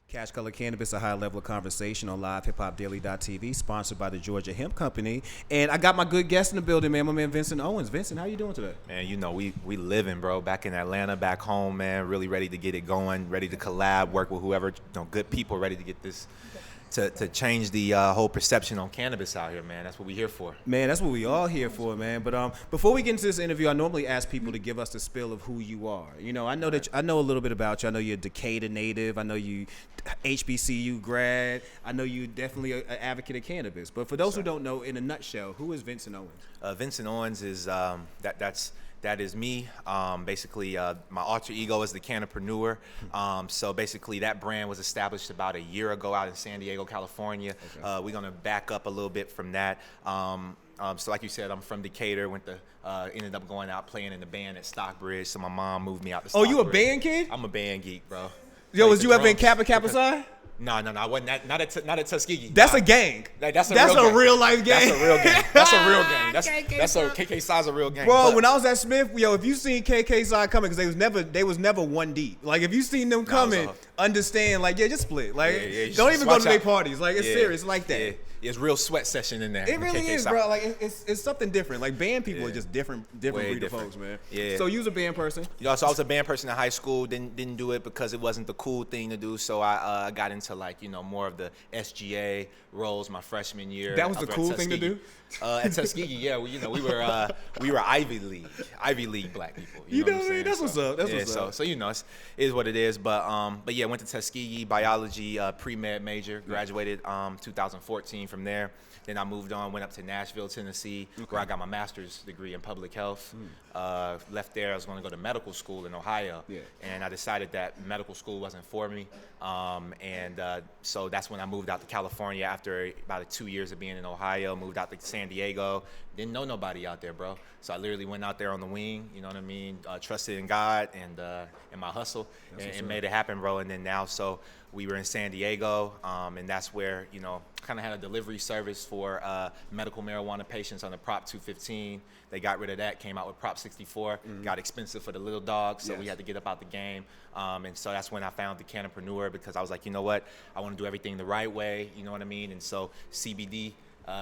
Cash Color Cannabis, a high level of conversation on LiveHipHopDaily.tv, sponsored by the Georgia Hemp Company. And I got my good guest in the building, man, my man Vincent Owens. Vincent, how you doing today? Man, you know, we living, bro. Back in Atlanta, back home, man. Really ready to get it going, ready to collab, work with whoever, good people, ready to get this, to change the whole perception on cannabis out here, man. That's what we're here for. Man, that's what we all here for, man. But before we get into this interview, I normally ask people to give us the spill of who you are. You know, I know a little bit about you. I know you're a Decatur native. I know you HBCU grad. I know you definitely an advocate of cannabis. But for those who don't know, in a nutshell, who is Vincent Owens? Vincent Owens is that is me. Basically, my alter ego is the Cannapreneur. So basically, that brand was established about a year ago out in San Diego, California. Okay. We're gonna back up a little bit from that. So like you said, I'm from Decatur. Ended up going out playing in the band at Stockbridge. So my mom moved me out to Stockbridge. Oh, you a band kid? I'm a band geek, bro. Yo, was you ever in Kappa Kappa Psi? No, I wasn't. Not at Tuskegee. That's a gang. That's a real life gang. That's a real gang. That's a real gang. That's a KK Psi's a real gang. Bro, when I was at Smith, yo, if you seen KK Psi coming, because they was never one deep. Like if you seen them coming, understand, like just split. Like don't even go to their parties. Like it's serious like that. Yeah. It's real sweat session in there. It really is, bro. Like it's something different. Like band people are just different breed of folks, man. Yeah. So you was a band person? So I was a band person in high school. Didn't do it because it wasn't the cool thing to do. So I got into more of the SGA roles my freshman year. That was the cool thing to do. At Tuskegee, yeah. We were Ivy League black people. You know what I'm saying? That's what's up. That's what's up. So it is what it is. But yeah, went to Tuskegee, biology, pre-med major. Graduated 2014 from there. Then I moved on, went up to Nashville, Tennessee, where I got my master's degree in public health. Left there, I was going to go to medical school in Ohio. Yeah. And I decided that medical school wasn't for me. So that's when I moved out to California after about 2 years of being in Ohio, moved out to San Diego. Didn't know nobody out there, bro. So I literally went out there on the wing, you know what I mean? Trusted in God and my hustle and made it happen, bro. And then now, so we were in San Diego, and that's where, kind of had a delivery service for medical marijuana patients on the Prop 215. They got rid of that, came out with Prop 64, got expensive for the little dogs, so we had to get up out the game. And so that's when I found the Cannapreneur, because I was like, you know what, I want to do everything the right way, you know what I mean? And so CBD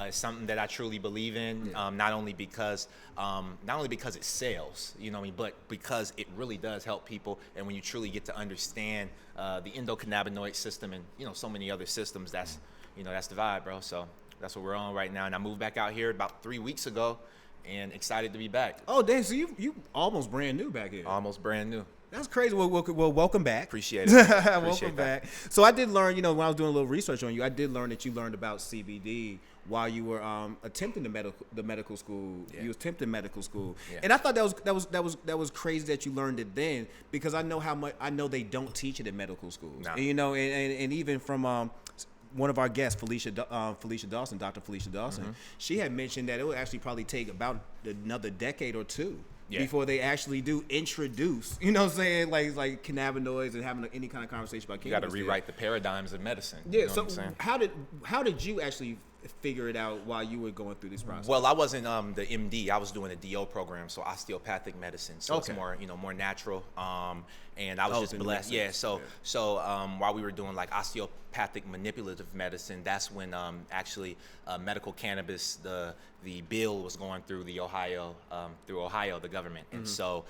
is something that I truly believe in, not only because it sells, you know what I mean, but because it really does help people. And when you truly get to understand the endocannabinoid system and so many other systems, that's the vibe, bro. So that's what we're on right now. And I moved back out here about 3 weeks ago, and excited to be back. Oh, damn! So you almost brand new back here. Almost brand new. That's crazy. Well, welcome back. Appreciate it. Welcome back. So I did learn, when I was doing a little research on you, I did learn that you learned about CBD while you were attempting the medical school. Yeah. You was attempting medical school, and I thought that was crazy that you learned it then, because I know they don't teach it in medical schools. No. And even from one of our guests, Felicia Dawson, Dr. Felicia Dawson, she had mentioned that it would actually probably take about another decade or two before they actually do introduce, you know what I'm saying, like cannabinoids and having any kind of conversation about cannabis. You got to rewrite the paradigms of medicine. Yeah. You know So what I'm saying? how did you actually figure it out while you were going through this process? Well, I wasn't the MD. I was doing a DO program, so osteopathic medicine. So it's more natural. And I was just blessed. Yeah. So while we were doing like osteopathic manipulative medicine, that's when actually medical cannabis, the bill was going through the Ohio, the government. And so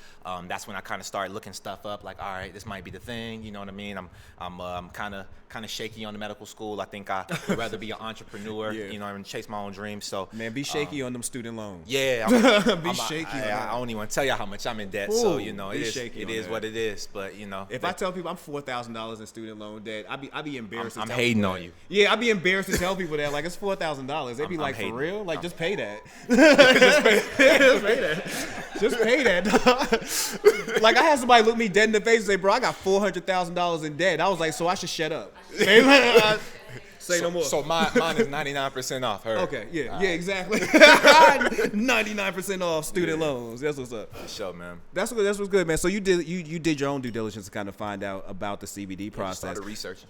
that's when I kind of started looking stuff up, like, all right, this might be the thing. You know what I mean? I'm kind of shaky on the medical school. I think I would rather be an entrepreneur, and chase my own dreams. So man, be shaky on them student loans. Yeah. Be shaky. I don't even want to tell you how much I'm in debt. Ooh, so it is what it is. But if I tell people I'm $4,000 in student loan debt, I be embarrassed. I'm hating on you. Yeah, I'd be embarrassed to tell people that, like, it's $4,000. They'd be like, for real? Like, just pay that. Just pay that. Like, I had somebody look me dead in the face and say, bro, I got $400,000 in debt. I was like, so I should shut up. Say no more. So mine is 99% off her. Okay, yeah, exactly. 99% off student loans. That's what's up. For sure, man. That's what's good, man. So you did your own due diligence to kind of find out about the CBD process. Started researching.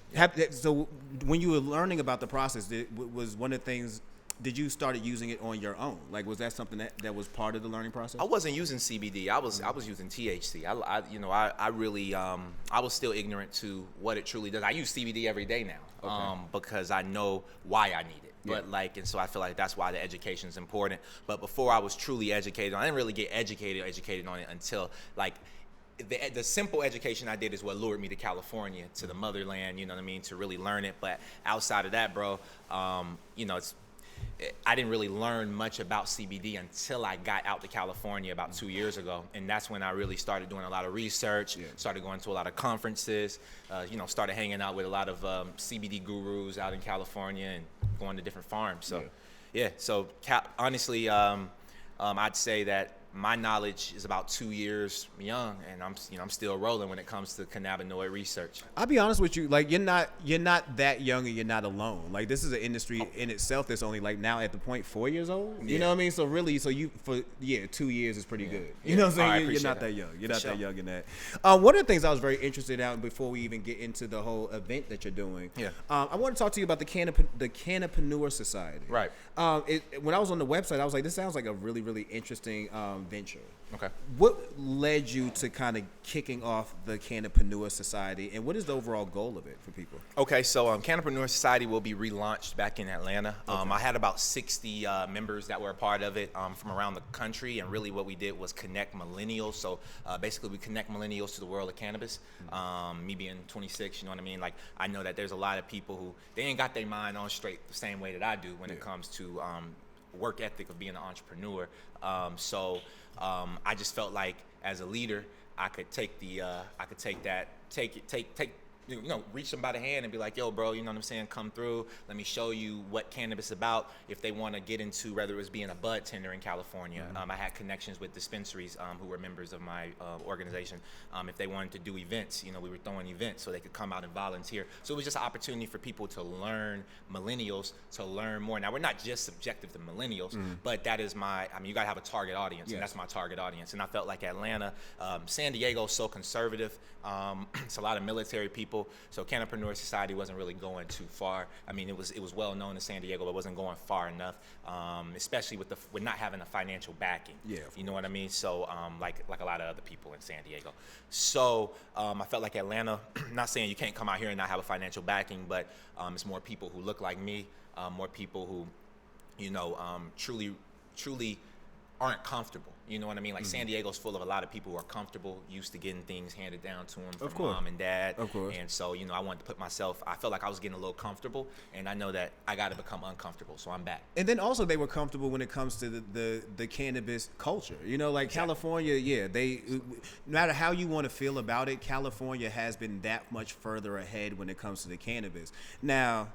So when you were learning about the process, was one of the things did you started using it on your own? Like, was that something that was part of the learning process? I wasn't using CBD. I was using THC. I really I was still ignorant to what it truly does. I use CBD every day now because I know why I need it. But and so I feel like that's why the education is important. But before I was truly educated, I didn't really get educated on it until the simple education I did is what lured me to California, to the motherland, you know what I mean, to really learn it. But outside of that, bro, I didn't really learn much about CBD until I got out to California about 2 years ago. And that's when I really started doing a lot of research, started going to a lot of conferences, started hanging out with a lot of CBD gurus out in California and going to different farms. So, honestly, I'd say that my knowledge is about 2 years young, and I'm still rolling when it comes to cannabinoid research. I'll be honest with you, like you're not that young and you're not alone. Like this is an industry in itself that's only like now at the point 4 years old. You know what I mean? So really, 2 years is pretty good. You know what I'm saying? You're not that young. You're not that young in that. One of the things I was very interested in before we even get into the whole event that you're doing. I want to talk to you about the Cannapreneur Society. Right. When I was on the website, I was like, this sounds like a really, really interesting venture. Okay. What led you to kind of kicking off the Cannapreneur Society, and what is the overall goal of it for people? Okay, so Cannapreneur Society will be relaunched back in Atlanta. I had about 60 members that were a part of it from around the country, and really what we did was connect millennials. So basically we connect millennials to the world of cannabis. Me being 26, you know what I mean? Like I know that there's a lot of people who, they ain't got their mind on straight the same way that I do when it comes to work ethic of being an entrepreneur. I just felt like as a leader, I could take reach them by the hand and be like, yo, bro, you know what I'm saying? Come through. Let me show you what cannabis is about. If they want to get into, whether it was being a bud tender in California, I had connections with dispensaries who were members of my organization. If they wanted to do events, we were throwing events so they could come out and volunteer. So it was just an opportunity for people to learn, millennials, to learn more. Now, we're not just subjective to millennials, but that is you got to have a target audience, and that's my target audience. And I felt like Atlanta, San Diego is so conservative. It's a lot of military people. So Cannapreneur Society wasn't really going too far. I mean, it was well known in San Diego, but it wasn't going far enough, especially with not having a financial backing. You know what I mean? So like a lot of other people in San Diego. So I felt like Atlanta, not saying you can't come out here and not have a financial backing, but it's more people who look like me, more people who, truly aren't comfortable. You know what I mean? Like San Diego's full of a lot of people who are comfortable, used to getting things handed down to them from mom and dad. Of course. And so, I wanted to put myself, I felt like I was getting a little comfortable, and I know that I got to become uncomfortable, so I'm back. And then also they were comfortable when it comes to the cannabis culture. California, they, no matter how you want to feel about it, California has been that much further ahead when it comes to the cannabis. Now,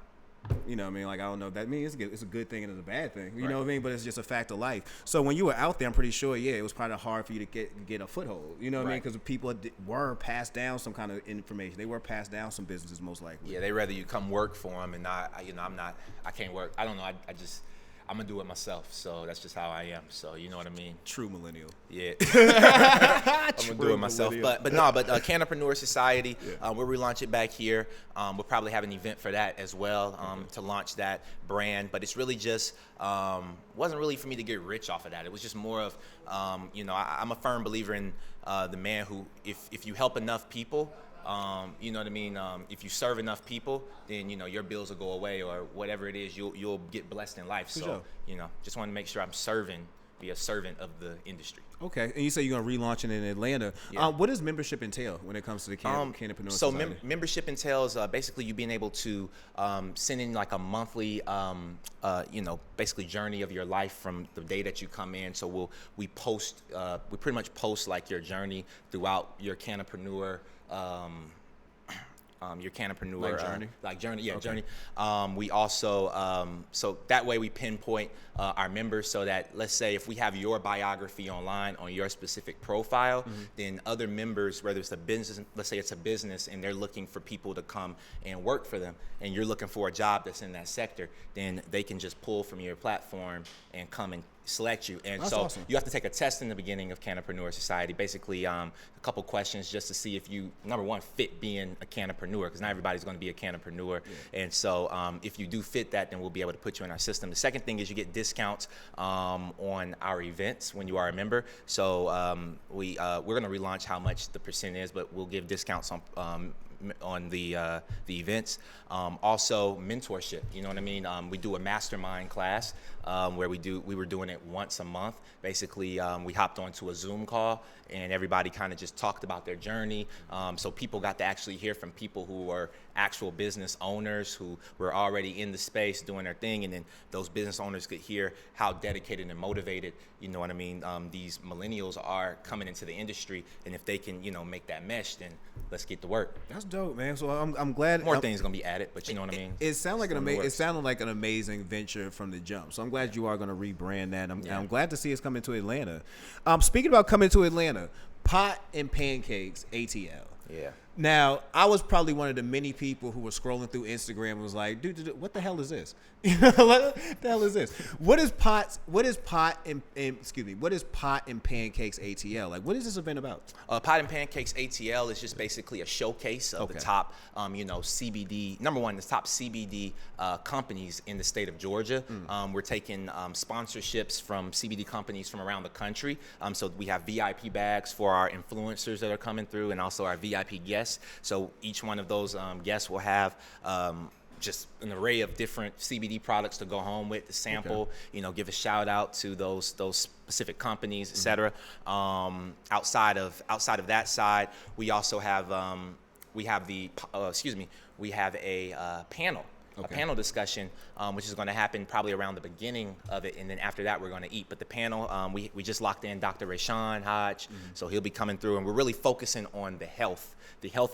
you know what I mean? Like, I don't know if that means it's a good thing and it's a bad thing. You know what I mean? But it's just a fact of life. So when you were out there, I'm pretty sure, it was probably hard for you to get a foothold. You know what I mean? Because people were passed down some kind of information. They were passed down some businesses, most likely. Yeah, they rather you come work for them and not, I can't work. I don't know. I'm going to do it myself. So that's just how I am. So you know what I mean? True millennial. Yeah. I'm going to do it myself. But Cannapreneur Society, we'll relaunch it back here. We'll probably have an event for that as well to launch that brand. But it's really just, wasn't really for me to get rich off of that. It was just more of, I'm a firm believer in the man who, if you help enough people, you know what I mean? If you serve enough people, then your bills will go away, or whatever it is, you'll get blessed in life. So just want to make sure I'm be a servant of the industry. Okay, and you say you're gonna relaunch it in Atlanta. What does membership entail when it comes to the Cannapreneur Society? So membership entails basically you being able to send in like a monthly, basically journey of your life from the day that you come in. So we pretty much post like your journey throughout your Cannapreneur. Your Cannapreneur journey. We also so that way we pinpoint our members, so that, let's say if we have your biography online on your specific profile, then other members, whether it's a business, let's say it's a business and they're looking for people to come and work for them, and you're looking for a job that's in that sector, then they can just pull from your platform and come and select you. And That's so awesome. you have to take a test in the beginning of Cannapreneur Society, basically a couple questions just to see if you, number one, fit being a Cannapreneur, because not everybody's going to be a Cannapreneur. And so if you do fit that, then we'll be able to put you in our system. The second thing is you get discounts on our events when you are a member. So we're going to relaunch how much the percent is, but we'll give discounts on the events. Also mentorship, you know what I mean? We do a mastermind class where we were doing it once a month. Basically, we hopped onto a Zoom call and everybody kind of just talked about their journey. So people got to actually hear from people who are actual business owners who were already in the space doing their thing, and then those business owners could hear how dedicated and motivated, you know what I mean, these millennials are coming into the industry, and if they can, you know, make that mesh, then let's get to work. That's dope, man. So I'm glad more things gonna be added, but you know what I mean. It sounded like an amazing venture from the jump. So I'm glad you are going to rebrand that. I'm glad to see it's coming to Atlanta. Speaking about coming to Atlanta, Pot and Pancakes ATL. Yeah. Now, I was probably one of the many people who were scrolling through Instagram and was like, dude, what the hell is this? What the hell is this? What is Pot and Pancakes ATL? Like, what is this event about? Pot and Pancakes ATL is just basically a showcase of the top, CBD, number one, the top CBD companies in the state of Georgia. We're taking sponsorships from CBD companies from around the country. So we have VIP bags for our influencers that are coming through, and also our VIP guests. So each one of those guests will have just an array of different CBD products to go home with, to sample, give a shout out to those specific companies, et cetera. Outside of that side, we also have we have a panel. A panel discussion, which is going to happen probably around the beginning of it, and then after that we're going to eat. But the panel, we just locked in Dr. Rashawn Hodge, so he'll be coming through, and we're really focusing on the health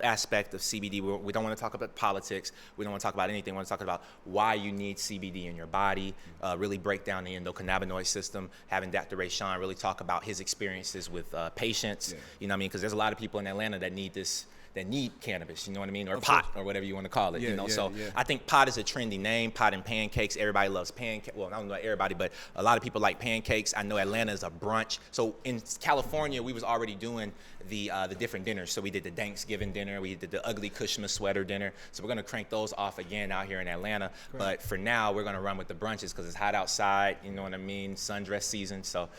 aspect of CBD. We don't want to talk about politics. We don't want to talk about anything. We want to talk about why you need CBD in your body, really break down the endocannabinoid system, having Dr. Rashawn really talk about his experiences with patients, you know what I mean? Because there's a lot of people in Atlanta that need this, that need cannabis, you know what I mean, or pot, or whatever you want to call it, So I think pot is a trendy name, Pot and Pancakes. Everybody loves pancakes. Well, I don't know everybody, but a lot of people like pancakes. I know Atlanta is a brunch. So in California, we was already doing the different dinners. So we did the Thanksgiving dinner, we did the ugly Kushma sweater dinner. So we're gonna crank those off again out here in Atlanta. Great. But for now, we're gonna run with the brunches because it's hot outside. You know what I mean? Sundress season. So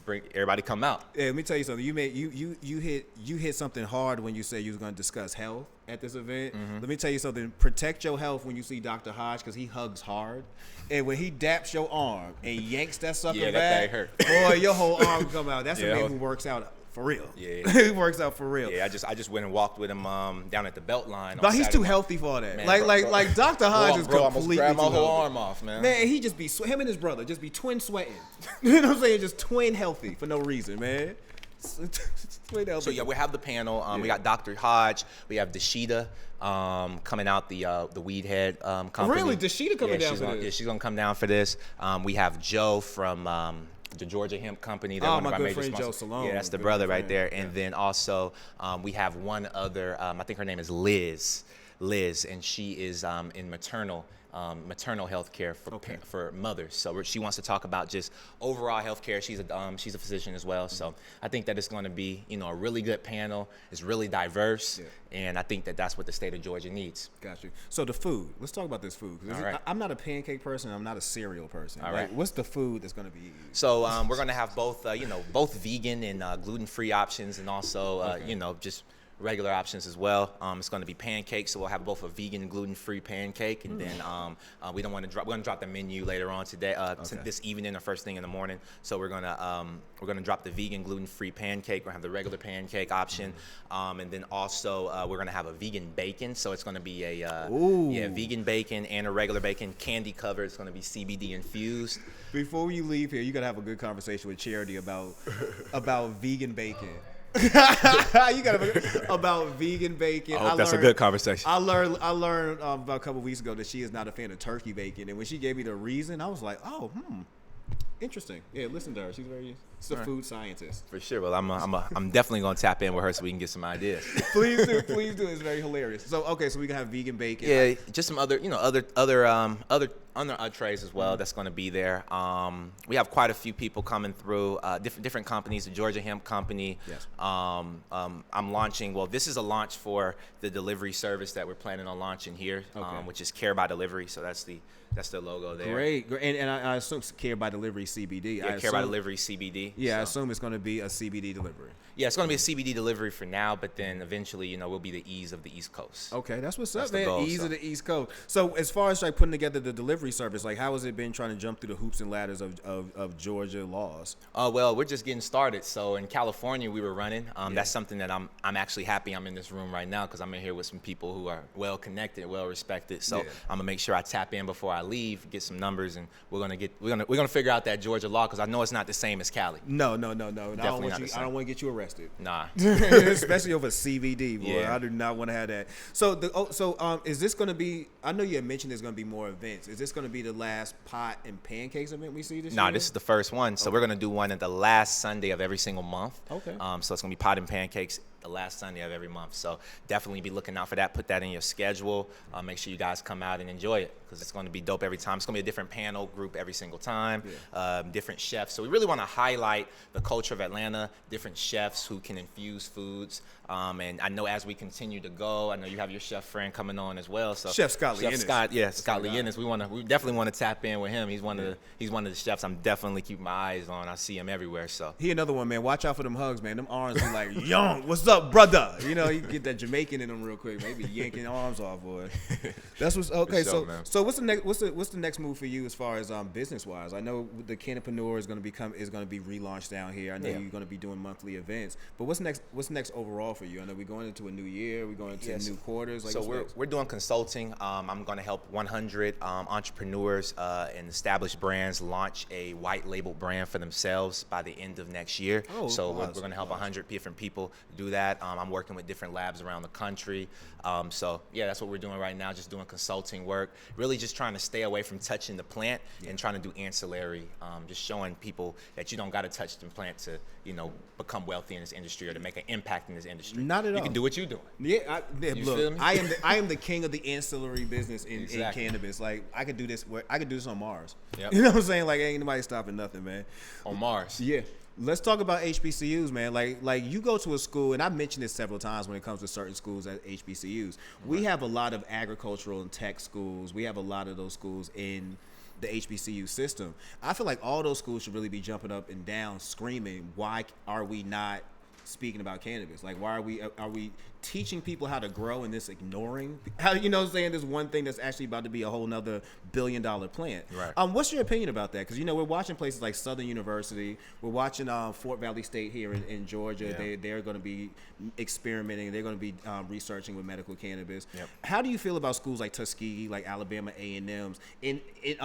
bring everybody come out. Yeah, let me tell you something. You hit something hard when you said you was going to discuss health at this event. Let me tell you something. Protect your health when you see Dr. Hodge, because he hugs hard, and when he daps your arm and yanks that sucker back, that thing hurt. Boy, your whole arm come out. That's a man who works out for real. Yeah, he works out for real. Yeah, I just went and walked with him down at the belt line. But he's too healthy for all that. Man, like Dr. Hodge is completely grab my too whole healthy. arm off, man. Man, he just be him and his brother just be twin sweating. You know what I'm saying? Just twin healthy for no reason, man. Twin healthy. So yeah, we have the panel. We got Dr. Hodge. We have Dashida coming out, the weed head company. Really, Dashida coming down for this? Yeah, she's gonna come down for this. We have Joe from the Georgia Hemp Company. They're one of our major sponsors. Joe Salone. Yeah, that's the brother right there. Yeah. And then also we have one other. I think her name is Liz, and she is in maternal health care for mothers. So she wants to talk about just overall health care. She's a physician as well. So I think that it's going to be a really good panel. It's really diverse, and I think that that's what the state of Georgia needs. Got you. So the food. Let's talk about this food. All right. I'm not a pancake person. I'm not a cereal person. All right. What's the food that's going to be used? So we're going to have both both vegan and gluten-free options, and also just regular options as well. It's going to be pancakes, so we'll have both a vegan, gluten-free pancake, and then we're going to drop the menu later on today, this evening or first thing in the morning. So we're going to drop the vegan, gluten-free pancake. We're going to have the regular pancake option, and then also we're going to have a vegan bacon. So it's going to be a vegan bacon and a regular bacon, candy covered. It's going to be CBD infused. Before you leave here, you got to have a good conversation with Charity about vegan bacon. You got about vegan bacon. I hope that's a good conversation. I learned about a couple of weeks ago that she is not a fan of turkey bacon, and when she gave me the reason, I was like, Interesting. Yeah, listen to her. She's a food scientist. For sure. Well, I'm definitely gonna tap in with her so we can get some ideas. Please do. It's very hilarious. So okay, so we can have vegan bacon. Yeah, just some other other entrees as well. That's going to be there. We have quite a few people coming through. Different companies. The Georgia Hemp Company. Yes. I'm launching. Well, this is a launch for the delivery service that we're planning on launching here, which is Care by Delivery. So that's the logo there. Great. And I assume Care by Delivery CBD. Yeah, Care by Delivery CBD. Yeah, so. I assume it's going to be a CBD delivery. Yeah, it's going to be a CBD delivery for now, but then eventually, we'll be the ease of the East Coast. Okay, that's what's up, man. Ease of the East Coast. So as far as like putting together the delivery service, like how has it been trying to jump through the hoops and ladders of Georgia laws? Well, we're just getting started. So in California, we were running. That's something that I'm actually happy I'm in this room right now because I'm in here with some people who are well connected, well respected. So I'm gonna make sure I tap in before I leave, get some numbers, and we're gonna figure out that Georgia law because I know it's not the same as Cali. No. I don't want to get you arrested. Nah. Especially over CBD, boy. Yeah. I do not want to have that. So, is this going to be? I know you had mentioned there's going to be more events. Is this going to be the last pot and pancakes event we see this year? No, this is the first one. So we're going to do one at the last Sunday of every single month. Okay. So it's going to be pot and pancakes the last Sunday of every month. So definitely be looking out for that. Put that in your schedule. Make sure you guys come out and enjoy it because it's going to be dope every time. It's going to be a different panel group every single time, different chefs. So we really want to highlight the culture of Atlanta, different chefs who can infuse foods. And I know as we continue to go, I know you have your chef friend coming on as well. So Chef Scott Lee Ennis. Scott Lee Ennis. We definitely want to tap in with him. He's one of the chefs I'm definitely keeping my eyes on. I see him everywhere. So he another one, man. Watch out for them hugs, man. Them arms be like, young, what's up, brother? You get that Jamaican in them real quick. Maybe yanking arms off, boy. That's what's okay. Sure, so what's the next move for you as far as business wise? I know the Cannapreneur is going to be relaunched down here. I know you're going to be doing monthly events. But what's next overall for you? I know we're going into a new year. We're going into new quarters. Like, so we're doing consulting. I'm going to help 100 entrepreneurs and established brands launch a white label brand for themselves by the end of next year. We're going to help 100 different people do that. I'm working with different labs around the country. That's what we're doing right now, just doing consulting work, really just trying to stay away from touching the plant and trying to do ancillary, just showing people that you don't got to touch the plant to, become wealthy in this industry or to make an impact in this industry. Not at all. You can do what you're doing. Yeah, look, I am the king of the ancillary business in cannabis. Like I could do this on Mars. Yep. You know what I'm saying? Like ain't nobody stopping nothing, man. On Mars. Yeah. Let's talk about HBCUs, man. Like you go to a school, and I've mentioned this several times when it comes to certain schools at HBCUs. We have a lot of agricultural and tech schools. We have a lot of those schools in the HBCU system. I feel like all those schools should really be jumping up and down, screaming, why are we not speaking about cannabis? Like, why are we teaching people how to grow and this ignoring how, this one thing that's actually about to be a whole nother billion-dollar plant? Right. What's your opinion about that? Because we're watching places like Southern University, we're watching Fort Valley State here in Georgia. They're going to be experimenting, they're going to be researching with medical cannabis. Yep. How do you feel about schools like Tuskegee, like Alabama A&M's, in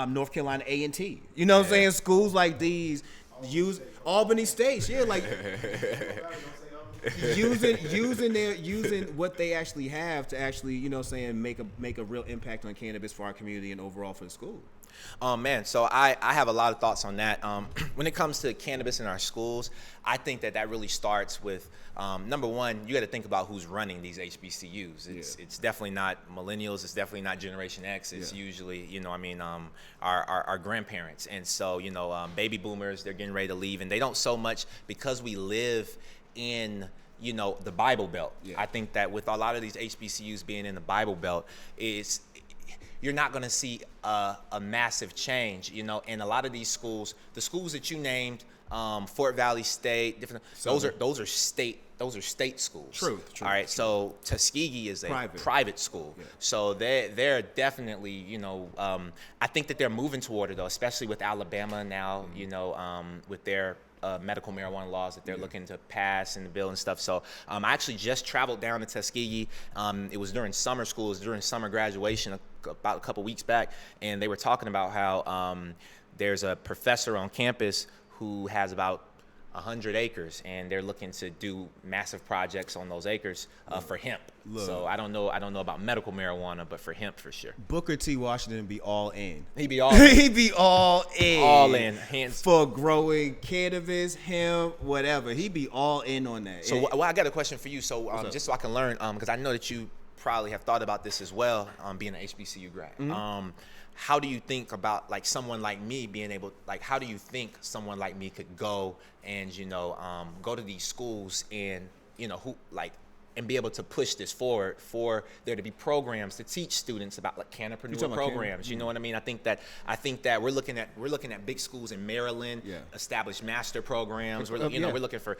North Carolina A&T? You know what I'm saying? Schools like these use Albany State, like using what they actually have to actually, make a real impact on cannabis for our community and overall for the school. Man, so I have a lot of thoughts on that. When it comes to cannabis in our schools, I think that really starts with, number one, you got to think about who's running these HBCUs. It's definitely not millennials. It's definitely not Generation X. It's usually, our grandparents. And so, baby boomers, they're getting ready to leave. And they don't so much because we live in the Bible Belt. I think that with a lot of these HBCUs being in the Bible Belt, you're not going to see a massive change, and a lot of these schools, the schools that you named, Fort Valley State, those are state schools. True. All right. So Tuskegee is a private school. Yeah. So they're definitely, I think that they're moving toward it though, especially with Alabama now, with their medical marijuana laws that they're looking to pass and bill and stuff. So I actually just traveled down to Tuskegee. It was during summer school, it was during summer graduation about a couple weeks back, and they were talking about how there's a professor on campus who has about 100 acres, and they're looking to do massive projects on those acres for hemp. Look. So I don't know about medical marijuana, but for hemp for sure. Booker T. Washington be all in. He be all in. He be all in. All in. Hands for growing cannabis, hemp, whatever. He be all in on that. So well, I got a question for you. So just so I can learn, because I know that you probably have thought about this as well, being an HBCU grad. Mm-hmm. How do you think about like someone like me being able, like, how do you think someone like me could go and, go to these schools and, and be able to push this forward for there to be programs to teach students about like Cannapreneur programs. You know what I mean? I think that we're looking at big schools in Maryland, established master programs. We're looking for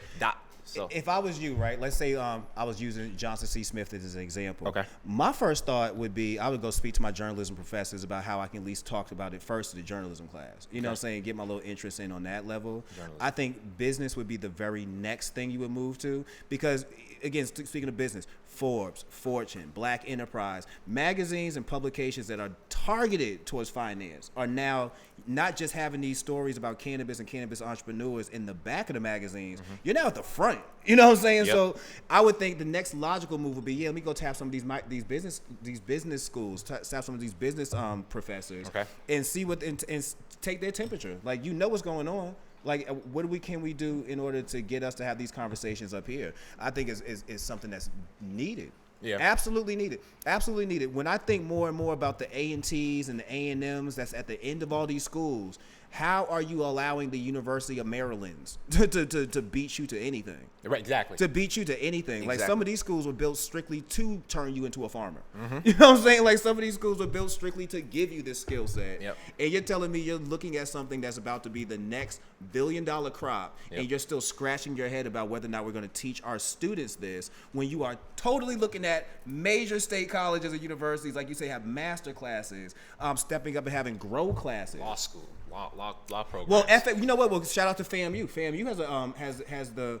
So if I was you, right, let's say I was using Johnson C. Smith as an example. Okay. My first thought would be I would go speak to my journalism professors about how I can at least talk about it first in the journalism class. You know what I'm saying? Get my little interest in on that level. I think business would be the very next thing you would move to because, again, speaking of business, Forbes, Fortune, Black Enterprise, magazines and publications that are targeted towards finance are now not just having these stories about cannabis and cannabis entrepreneurs in the back of the magazines. Mm-hmm. You're now at the front. You know what I'm saying? Yep. So I would think the next logical move would be, let me go tap some of these business schools, tap some of these business professors, and see and take their temperature. Like, what's going on. Like, what can we do in order to get us to have these conversations up here? I think is something that's needed. Yeah, absolutely needed. Absolutely needed. When I think more and more about the A&Ts and the A&Ms that's at the end of all these schools, how are you allowing the University of Maryland to beat you to anything? Right, exactly. To beat you to anything. Exactly. Like, some of these schools were built strictly to turn you into a farmer. Mm-hmm. You know what I'm saying? Like, some of these schools were built strictly to give you this skill set. Yep. And you're telling me you're looking at something that's about to be the next billion-dollar crop, and you're still scratching your head about whether or not we're going to teach our students this when you are totally looking at major state colleges and universities, like you say, have master classes, stepping up and having grow classes. Law school. Law program. Well, you know what? Well, shout out to FAMU. FAMU has the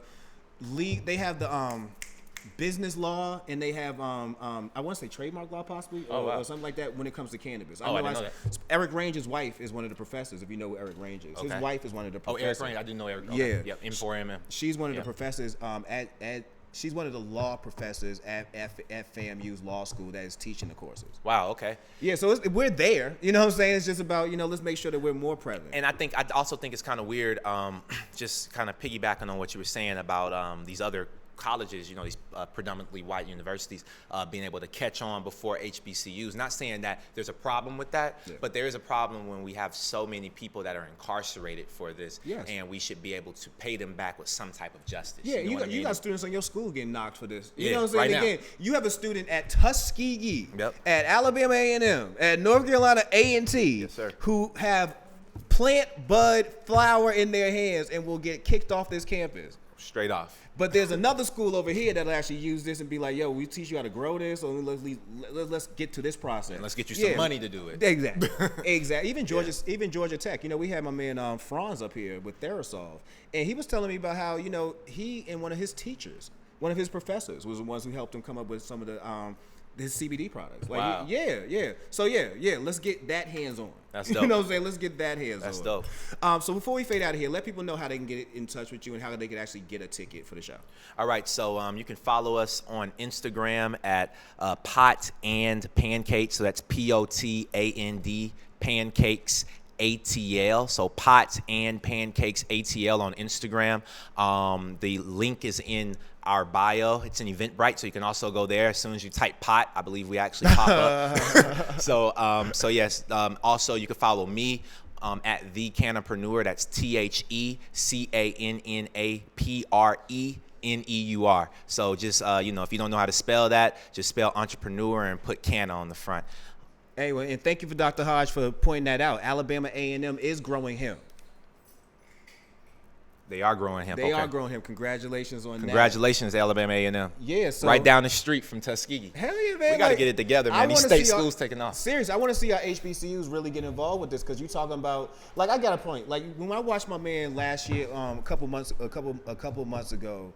league. They have the business law, and they have I want to say trademark law possibly, or something like that when it comes to cannabis. I didn't know that. Eric Range's wife is one of the professors. If you know who Eric Range is, his wife is one of the professors. Eric Range. I do know Eric. Okay. Yeah. M4MM. She's one of the professors at. She's one of the law professors at FAMU's law school that is teaching the courses. Wow, okay. Yeah, so we're there. You know what I'm saying? It's just about, let's make sure that we're more present. And I also think it's kind of weird, just kind of piggybacking on what you were saying about these other colleges, these predominantly white universities being able to catch on before HBCUs. Not saying that there's a problem with that, but there is a problem when we have so many people that are incarcerated for this, and we should be able to pay them back with some type of justice. Yeah, you got students in your school getting knocked for this. You know what I'm saying? Right again, you have a student at Tuskegee, at Alabama A&M, at North Carolina A&T, who have plant, bud, flower in their hands and will get kicked off this campus. Straight off. But there's another school over here that'll actually use this and be like, yo, we teach you how to grow this, or let's get to this process. And let's get you some money to do it. Exactly. Exactly. Even Georgia Tech. We had my man Franz up here with Therasolve, and he was telling me about how, he and one of his teachers, one of his professors, was the ones who helped him come up with some of the his CBD products. Like, wow. Yeah. So let's get that hands on. That's dope. You know what I'm saying? Let's get that hands on. That's dope. So before we fade out of here, let people know how they can get in touch with you and how they can actually get a ticket for the show. All right. So you can follow us on Instagram at Pot and Pancakes. So that's POTAND Pancakes ATL. So Pot and Pancakes ATL on Instagram. The link is in our bio. It's an Eventbrite, so you can also go there. As soon as you type pot, I believe we actually pop up. So yes. Also, you can follow me at the Cannapreneur. That's TheCannapreneur. So just if you don't know how to spell that, just spell entrepreneur and put Canna on the front. Anyway, and thank you for Dr. Hodge for pointing that out. Alabama A&M is growing hemp. They are growing hemp. They are growing hemp. Congratulations on that. Congratulations, Alabama A&M. Yeah, so right down the street from Tuskegee. Hell yeah, man. We got to get it together, man. These state schools taking off. Seriously, I want to see our HBCUs really get involved with this, because you're talking about, like, I got a point. Like, when I watched my man last year, a couple months ago,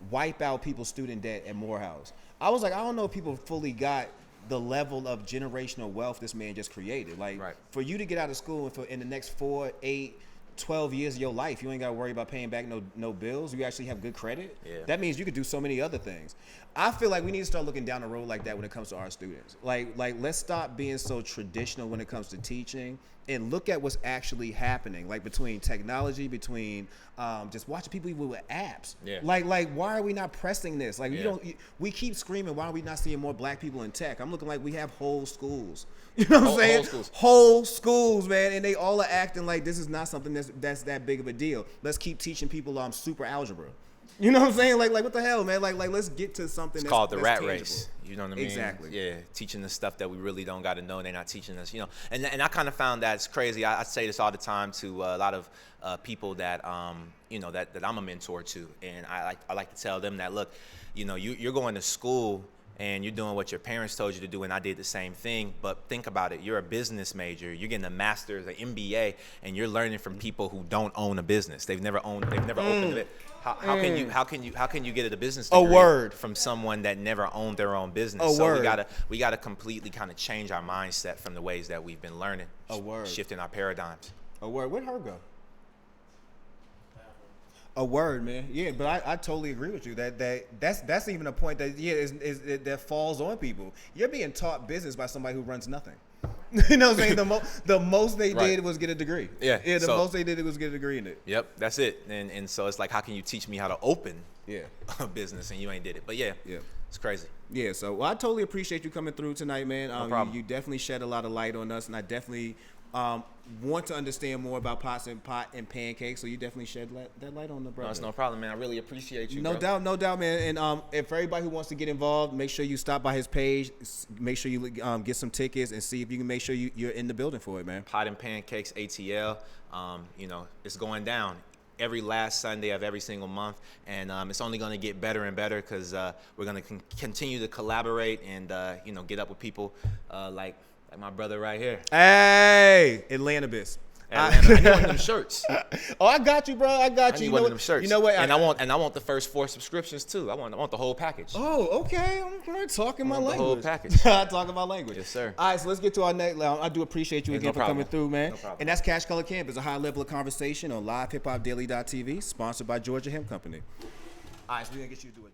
wipe out people's student debt at Morehouse, I was like, I don't know if people fully got the level of generational wealth this man just created. Like, for you to get out of school and in the next 4, 8, 12 years of your life. You ain't got to worry about paying back no bills. You actually have good credit. Yeah. That means you could do so many other things. I feel like we need to start looking down the road like that when it comes to our students. Like let's stop being so traditional when it comes to teaching and look at what's actually happening, like between technology, between just watching people even with apps. Yeah. Like why are we not pressing this? Like Yeah. we keep screaming, why are we not seeing more black people in tech? I'm looking like we have whole schools. You know what I'm saying? Whole schools, man, and they all are acting like this is not something that's that big of a deal. Let's keep teaching people super algebra. You know what I'm saying? Like what the hell, man? Like let's get to something it's that's called the rat tangible. race. You know what I mean? Exactly. Yeah, teaching the stuff that we really don't got to know. They're not teaching us, you know. And I kind of found that it's crazy. I say this all the time to a lot of people that you know that I'm a mentor to, and I like to tell them that, look, you know, you're going to school and you're doing what your parents told you to do, and I did the same thing. But think about it: you're a business major, you're getting a master's, an MBA, and you're learning from people who don't own a business. They've never opened it. How can you get a business degree from someone that never owned their own business? We gotta completely kind of change our mindset from the ways that we've been learning. Shifting our paradigms. A word. Where'd her go? A word, man. Yeah, but I totally agree with you. That's even a point that that falls on people. You're being taught business by somebody who runs nothing. You know what I'm saying? The most they did was get a degree. Yeah. The most they did was get a degree in it. Yep, that's it. And so it's like, how can you teach me how to open a business and you ain't did it? But yeah, it's crazy. Yeah, so I totally appreciate you coming through tonight, man. No problem. You definitely shed a lot of light on us, and I definitely want to understand more about pot and pancakes. So you definitely shed that light on the brother. No, it's no problem, man. I really appreciate you. No doubt, man. And if everybody who wants to get involved, make sure you stop by his page. Make sure you get some tickets and see if you can make sure you're in the building for it, man. Pot&PancakesATL. You know, it's going down every last Sunday of every single month, and it's only going to get better and better because we're going to continue to collaborate and you know, get up with people like my brother right here. Hey, Atlanta-bis. I need one of them shirts. Oh, I got you, bro. I got you. I need one of them shirts. You know what? And I want the first 4 subscriptions too. I want the whole package. Oh, okay. I'm talking my language. The whole package. I'm talking my language. Yes, sir. All right, so let's get to our next. I do appreciate you again for coming through, man. No problem. And that's Cash Color Campus, a high level of conversation on LiveHipHopDaily.tv, sponsored by Georgia Hemp Company. All right, so we're gonna get you to do a